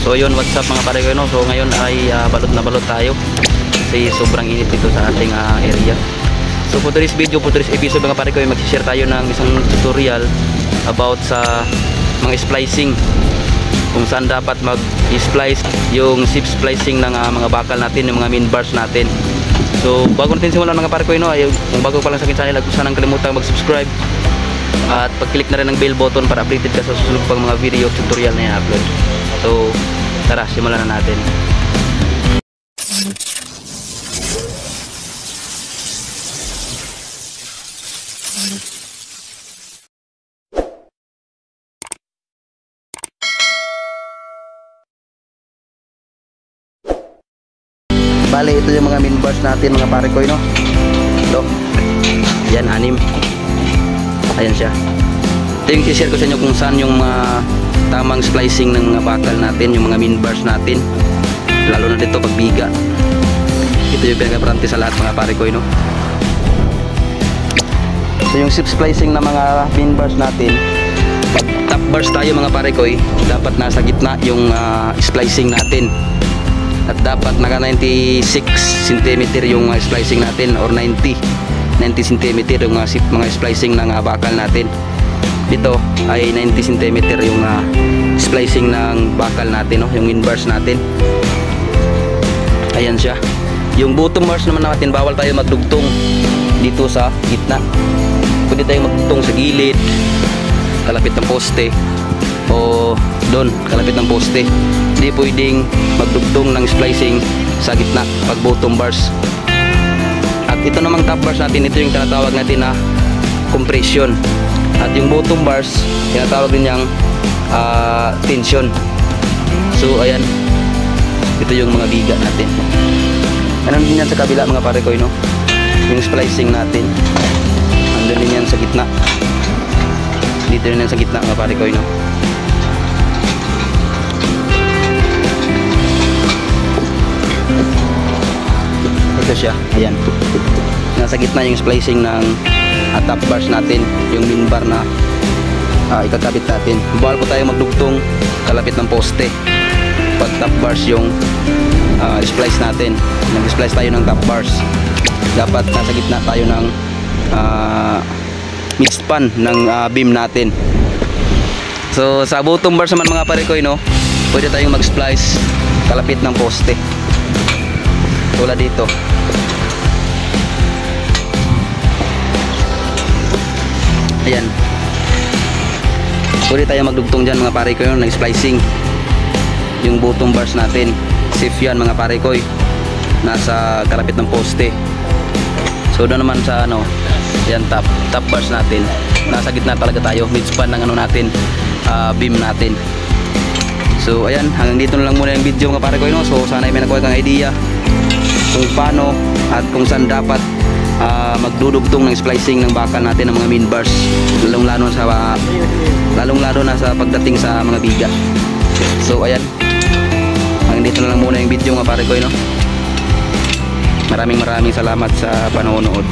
So yun, what's up mga pare ko, no? So ngayon ay balot na balot tayo kasi sobrang init dito sa ating area. So for today's video, for today's episode mga pare ko, mag-share tayo ng isang tutorial about sa mga splicing, kung saan dapat mag-splice yung zip splicing ng mga bakal natin, yung mga min bars natin. So bago natin simulan mga pare ko, no, ay kung bago pa lang sa akin channel, huwag sanang kalimutan mag-subscribe at pag-click na rin ng bell button para updated ka sa susunod pang mga video tutorial na i-upload. So tara, simulan na natin. Bale, ito yung mga min bars natin mga pare ko, no? Ito. Yan, 6. Ayan siya. Ito yung i-share ko sa inyo kung saan yung tamang splicing ng mga bakal natin, yung mga min bars natin, lalo na dito pagbiga. Ito yung pinaka-importante sa lahat mga pare ko, no? So yung zip splicing ng mga min bars natin, pag top bars tayo mga pare ko, dapat nasa gitna yung splicing natin. At dapat naka 96 cm yung splicing natin, or 90 cm yung mga splicing ng bakal natin. Dito ay 90 cm yung splicing ng bakal natin, no? Yung min bars natin. Ayan siya. Yung bottom bars naman natin, bawal tayo magdugtong dito sa gitna. Pwede tayo magdugtong sa gilid, kalapit ng poste, o doon, kalapit ng poste. Hindi pwedeng magdugtong ng splicing sa gitna pag bottom bars. At ito namang top bars natin, ito yung tinatawag natin na compression. At yung bottom bars, tinatawag din yung tension. So ayan, ito yung mga biga natin. Ano din yan sa kabila mga pare ko, no? Yung splicing natin, andun din yan sa gitna. Dito din yan sa gitna mga pare ko, no? Ito siya, ayan. Nasa gitna yung splicing ng top bars natin, yung min bar na ikakabit natin. Bawal po tayo magdugtong kalapit ng poste pag top bars yung splice natin. Nag-splice tayo ng top bars, dapat nasa gitna tayo ng midspan ng beam natin. So sa bottom bars naman mga pare ko, no, pwede tayong mag-splice kalapit ng poste, tulad dito. Ayan, pwede tayo magdugtong dyan mga pare ko, yung nag-splicing yung bottom bars natin. Safe yan mga pare ko, nasa kalapit ng poste. So doon naman sa yan, top bars natin, nasa gitna talaga tayo, midspan ng natin, beam natin. So ayan, hanggang dito na lang muna yung video mga pare ko, no? So sana may nakuha kang idea kung paano at kung saan dapat magdudugtong ng splicing ng bakal natin ng mga min bars, lalong lalo na sa pagdating sa mga biga. So ayan, hanggang dito na lang muna yung video mga pare ko, no? Maraming salamat sa panonood.